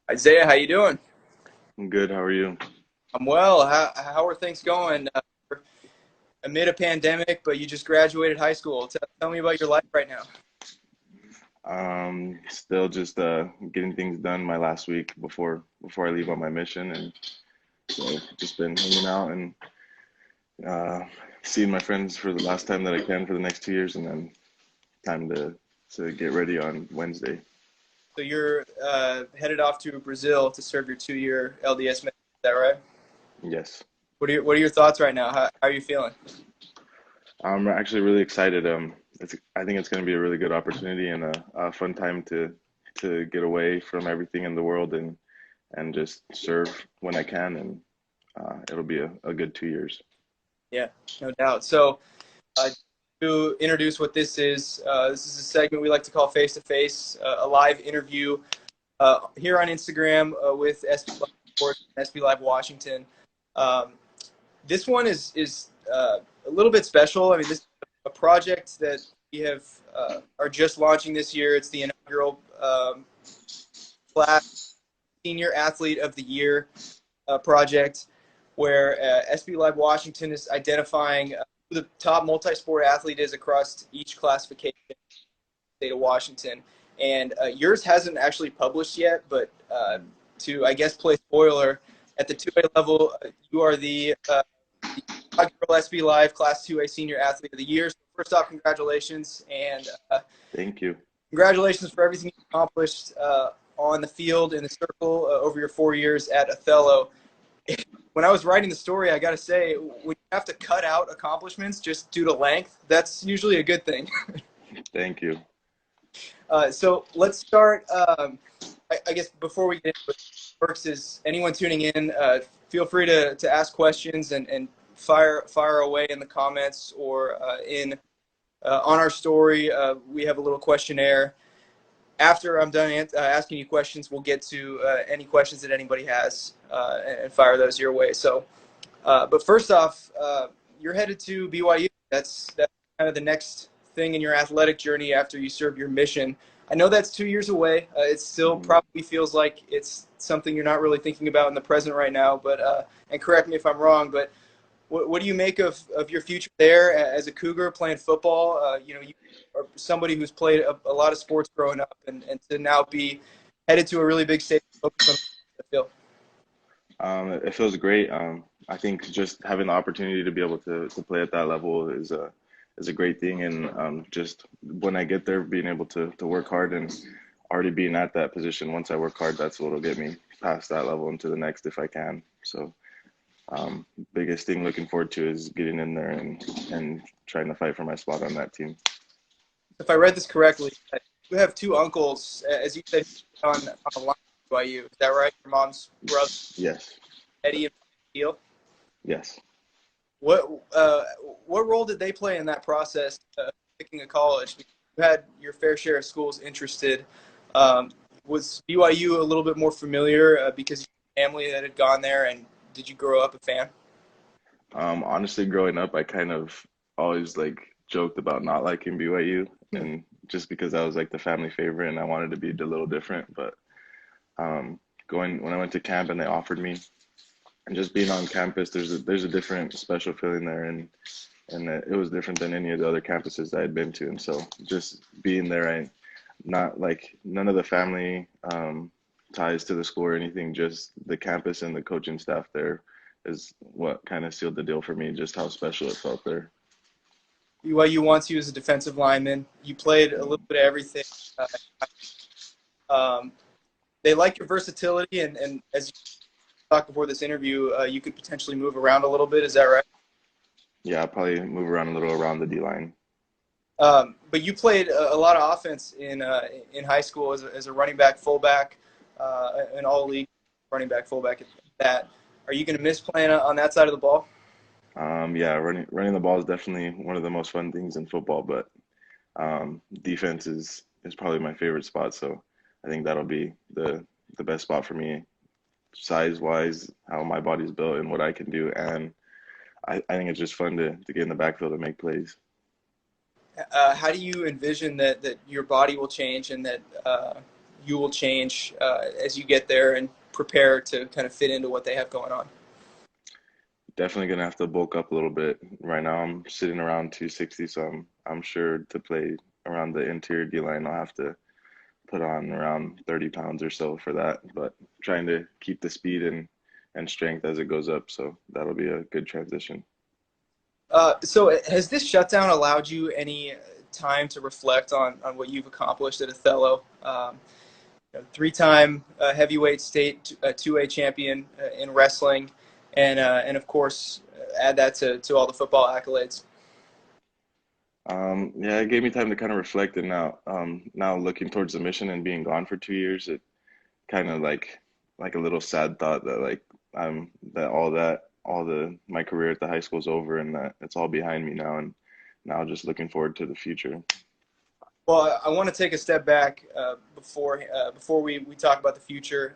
Isaiah, how you doing? I'm good. How are you? I'm well. How are things going? We're amid a pandemic, but you just graduated high school. Tell me about your life right now. Still just getting things done my last week before I leave on my mission, and so just been hanging out and uh, seeing my friends for the last time that I can for the next 2 years, and then time to get ready on Wednesday. So you're headed off to Brazil to serve your 2-year LDS mission. Is that right? Yes, What are your thoughts right now? How are you feeling? I'm actually really excited. I think it's going to be a really good opportunity and a fun time to get away from everything in the world and just serve when I can, and it'll be a good 2 years. Yeah, no doubt. So uh, to introduce what this is a segment we like to call Face to Face, a live interview here on Instagram with SB Live Sports and SB Live Washington. Um, this one is a little bit special. I mean, this is a project that we have are just launching this year. It's the inaugural class Senior Athlete of the Year project, where SB Live Washington is identifying who the top multi-sport athlete is across each classification in the state of Washington. And yours hasn't actually published yet, but to, I guess, play spoiler, at the 2A level, you are the inaugural SB Live Class 2A Senior Athlete of the Year. So first off, congratulations, and Thank you. congratulations for everything you accomplished on the field in the circle over your 4 years at Othello. When I was writing the story, I got to say, when you have to cut out accomplishments just due to length, that's usually a good thing. Thank you. So let's start. I guess before we get into what works, is anyone tuning in, feel free to ask questions and fire away in the comments or in on our story. We have a little questionnaire. After I'm done asking you questions, we'll get to any questions that anybody has and fire those your way. So, but first off, you're headed to BYU. That's kind of the next thing in your athletic journey after you serve your mission. I know that's 2 years away. It still Mhm. probably feels like it's something you're not really thinking about in the present right now. But and correct me if I'm wrong. But what do you make of your future there as a Cougar playing football? You are somebody who's played a lot of sports growing up, and to now be headed to a really big stage focus on the field. It feels great. I think just having the opportunity to be able to play at that level is a great thing, and just when I get there, being able to work hard and already being at that position. Once I work hard, that's what'll get me past that level into the next if I can. So, biggest thing looking forward to is getting in there and trying to fight for my spot on that team. If I read this correctly, you have two uncles, as you said, on the line by you. Is that right? Your mom's brother, Yes, Eddie and Steele. yes. What uh, what role did they play in that process picking a college? You had your fair share of schools interested. Um, was BYU a little bit more familiar because of your family that had gone there, and did you grow up a fan? Honestly, growing up, I kind of always like joked about not liking BYU, and just because I was like the family favorite and I wanted to be a little different. But going when I went to camp and they offered me, and just being on campus, there's a different special feeling there, and it was different than any of the other campuses that I'd been to. And so just being there, I not like none of the family ties to the school or anything, just the campus and the coaching staff there is what kind of sealed the deal for me, just how special it felt there. BYU wants you as a defensive lineman. You played a little bit of everything. Um, they like your versatility, and as you talked before this interview, you could potentially move around a little bit. Is that right? Yeah, I'll probably move around a little around the D line. But you played a lot of offense in high school as a running back, fullback, an all league running back, fullback. At that, are you going to miss playing on that side of the ball? Yeah, running the ball is definitely one of the most fun things in football, but defense is probably my favorite spot. So I think that'll be the best spot for me, size wise, how my body's built and what I can do. And I think it's just fun to get in the backfield and make plays. How do you envision that your body will change and that you will change as you get there and prepare to kind of fit into what they have going on? Definitely gonna have to bulk up a little bit. Right now I'm sitting around 260, so I'm sure to play around the interior D line I'll have to put on around 30 pounds or so for that. But trying to keep the speed and strength as it goes up, so that'll be a good transition. So has this shutdown allowed you any time to reflect on what you've accomplished at Othello? Three-time heavyweight state 2A champion in wrestling, and of course add that to all the football accolades. Yeah, it gave me time to kind of reflect, and now looking towards the mission and being gone for 2 years, it kind of like a little sad thought that like I'm that all the my career at the high school is over and that it's all behind me now, and now just looking forward to the future. Well, I want to take a step back before we talk about the future.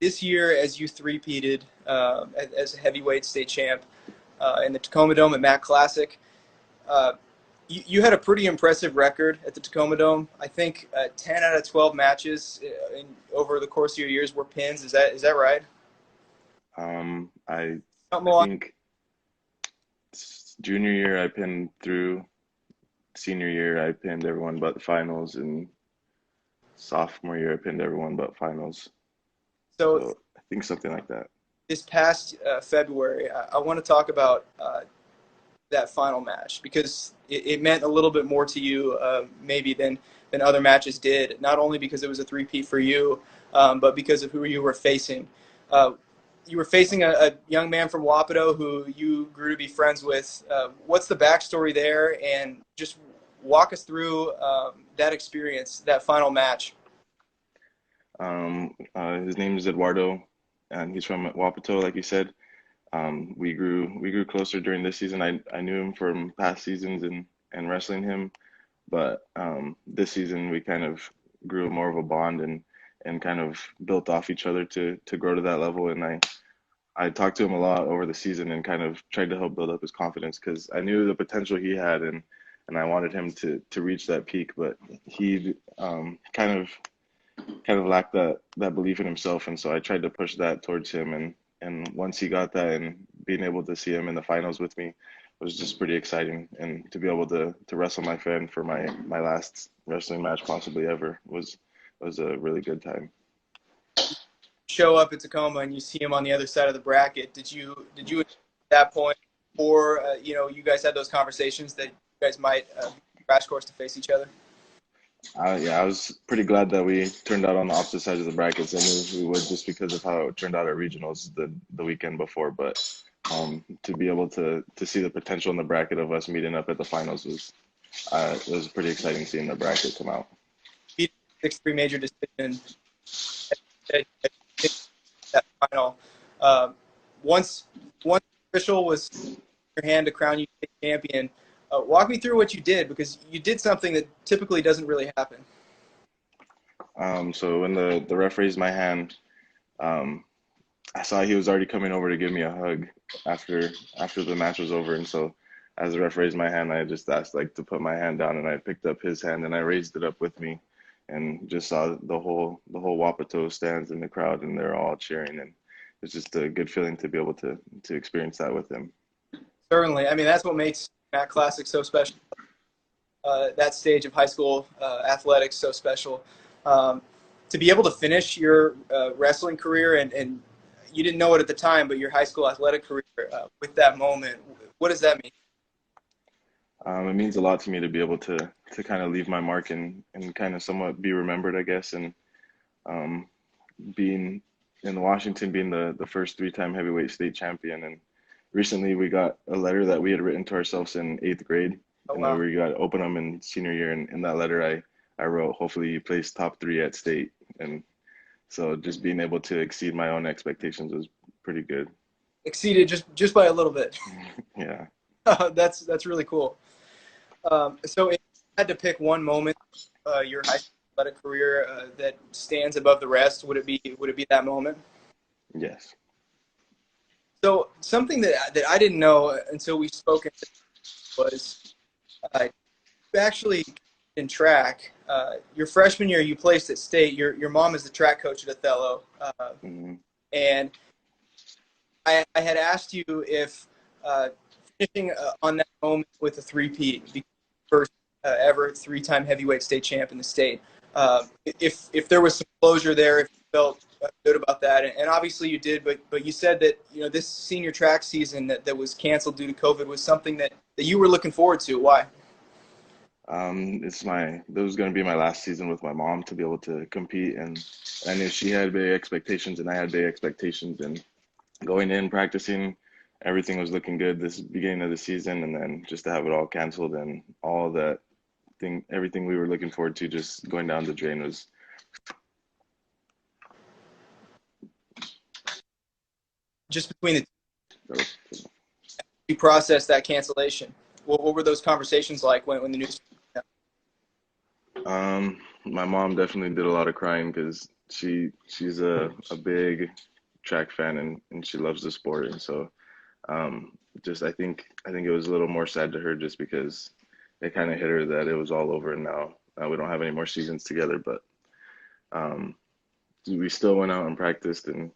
This year, as you three-peated as a heavyweight state champ in the Tacoma Dome at Mac Classic, uh, you had a pretty impressive record at the Tacoma Dome. I think 10 out of 12 matches over the course of your years were pins. Is that right? I Something I along. think junior year I pinned through, senior year I pinned everyone but the finals, and sophomore year I pinned everyone but finals. So So I think something like that. this past February, I want to talk about that final match because it meant a little bit more to you maybe than other matches did. Not only because it was a three-peat for you, but because of who you were facing. Uh, you were facing a young man from Wapato who you grew to be friends with. What's the backstory there? And just walk us through that experience, that final match. His name is Eduardo, and he's from Wapato, like you said. We grew closer during this season. I knew him from past seasons and wrestling him, but this season we kind of grew more of a bond and kind of built off each other to grow to that level. And I talked to him a lot over the season and kind of tried to help build up his confidence because I knew the potential he had and I wanted him to reach that peak, but he kind of lacked that belief in himself, and so I tried to push that towards him, and once he got that and being able to see him in the finals with me was just pretty exciting, and to be able to wrestle my friend for my last wrestling match possibly ever was a really good time. Show up at Tacoma and you see him on the other side of the bracket. Did you at that point, or you guys had those conversations that you guys might crash course to face each other? Yeah, I was pretty glad that we turned out on the opposite sides of the brackets. I knew we would just because of how it turned out at regionals the weekend before. But to be able to see the potential in the bracket of us meeting up at the finals was it was pretty exciting seeing the bracket come out. 6-3 major decision that final. Uh, once official was in your hand to crown you state champion, walk me through what you did because you did something that typically doesn't really happen. So when the ref raised my hand, um, I saw he was already coming over to give me a hug after the match was over, and so as the ref raised my hand, I just asked like to put my hand down, and I picked up his hand and I raised it up with me, and just saw the whole Wapato stands in the crowd, and they're all cheering, and it's just a good feeling to be able to experience that with him. Certainly, I mean that's what makes Matt Classic so special. That stage of high school athletics so special. Um, to be able to finish your wrestling career and you didn't know it at the time, but your high school athletic career with that moment, what does that mean? It means a lot to me to be able to kind of leave my mark and kind of somewhat be remembered, I guess, and um, being in Washington, being the first three-time heavyweight state champion. And recently we got a letter that we had written to ourselves in eighth grade, Oh and that wow, we got to open them in senior year. And in that letter, I wrote, hopefully you place top three at state. And so just being able to exceed my own expectations was pretty good. exceeded just by a little bit. Yeah. That's really cool. So if you had to pick one moment, your high school athletic career that stands above the rest, would it be that moment? Yes. So something that I didn't know until we spoke was you actually in track your freshman year, you placed at state. Your mom is the track coach at Othello, Hmm. and I had asked you if finishing on that moment with a three-peat, first ever three-time heavyweight state champ in the state. If there was some closure there, if you felt good about that, and obviously you did, but you said that this senior track season that was canceled due to COVID was something that you were looking forward to. Why? That was going to be my last season with my mom to be able to compete, and I knew she had big expectations and I had big expectations, and going in practicing, everything was looking good this beginning of the season, and then just to have it all canceled and all that everything we were looking forward to just going down the drain was. Just between the two, you processed that cancellation. What were those conversations like when the news? My mom definitely did a lot of crying because she's a big track fan, and she loves the sport, and so just I think it was a little more sad to her just because it kind of hit her that it was all over, and now we don't have any more seasons together, but um, we still went out and practiced and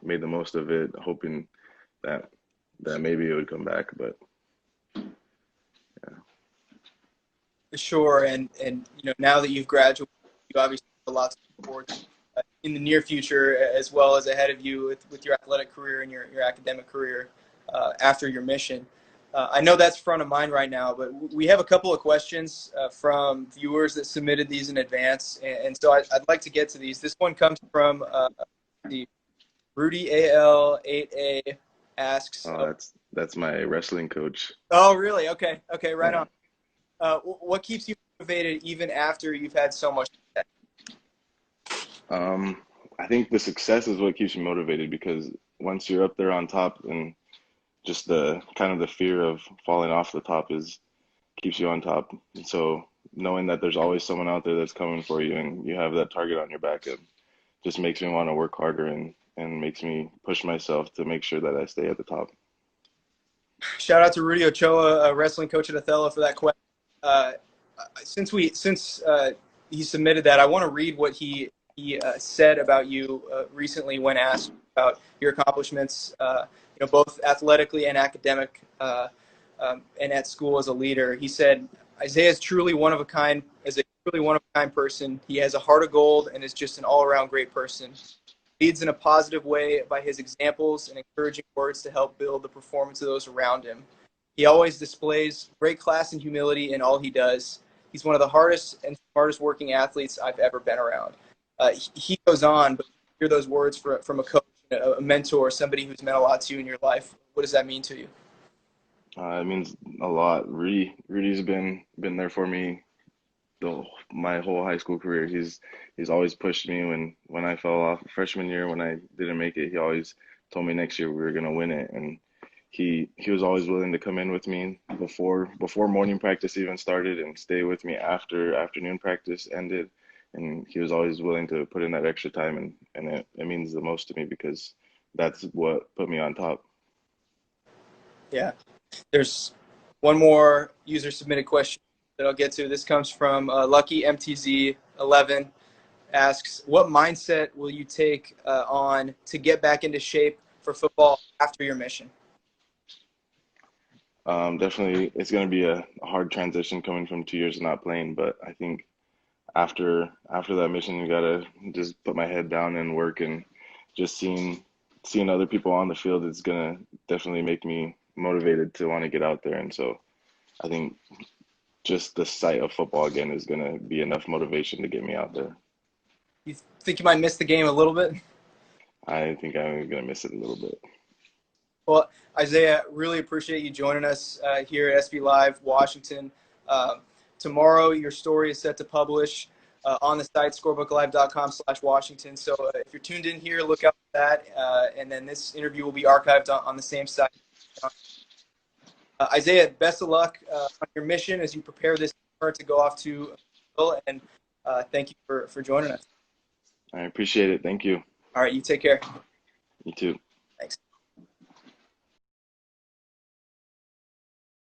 made the most of it, hoping that maybe it would come back, but yeah. Sure, and now that you've graduated, you obviously have a lot to look forward to in the near future, as well as ahead of you with your athletic career and your academic career after your mission. I know that's front of mind right now, but we have a couple of questions from viewers that submitted these in advance, and so I'd like to get to these. This one comes from the Rudy AL8A asks. Oh, that's my wrestling coach. Oh, really? Okay, right Yeah. on. What keeps you motivated even after you've had so much success? Um, I think the success is what keeps you motivated because once you're up there on top, and just the kind of the fear of falling off the top is keeps you on top. And so knowing that there's always someone out there that's coming for you and you have that target on your back, it just makes me want to work harder and makes me push myself to make sure that I stay at the top. Shout out to Rudy Ochoa, a wrestling coach at Othello, for that question. Uh, since he submitted that, I want to read what he said about you recently when asked about your accomplishments, both athletically and academic, and at school as a leader. He said, "Isaiah is truly one of a kind. Is a truly one of a kind person. He has a heart of gold and is just an all-around great person. Leads in a positive way by his examples and encouraging words to help build the performance of those around him. He always displays great class and humility in all he does. He's one of the hardest and smartest working athletes I've ever been around." He goes on, but hear those words from a coach, a mentor, somebody who's meant a lot to you in your life. What does that mean to you? It means a lot. Rudy's been there for me my whole high school career. He's always pushed me when I fell off freshman year when I didn't make it. He always told me next year we were gonna win it, and he was always willing to come in with me before morning practice even started and stay with me after afternoon practice ended. And he was always willing to put in that extra time, and it means the most to me because that's what put me on top. Yeah. There's one more user submitted question that I'll get to. This comes from Lucky MTZ11. Asks, what mindset will you take on to get back into shape for football after your mission? Definitely, it's going to be a hard transition coming from 2 years of not playing, but I think after that mission, you gotta just put my head down and work, and just seeing other people on the field is gonna definitely make me motivated to want to get out there. And so I think just the sight of football again is gonna be enough motivation to get me out there. You think you might miss the game a little bit? I think I'm gonna miss it a little bit. Well, Isaiah, really appreciate you joining us here at SB Live Washington. Uh, Tomorrow, your story is set to publish on the site, scorebooklive.com/Washington. So if you're tuned in here, look out for that. And then this interview will be archived on the same site. Isaiah, best of luck on your mission as you prepare this summer to go off to and thank you for joining us. I appreciate it. Thank you. All right, you take care. You too. Thanks.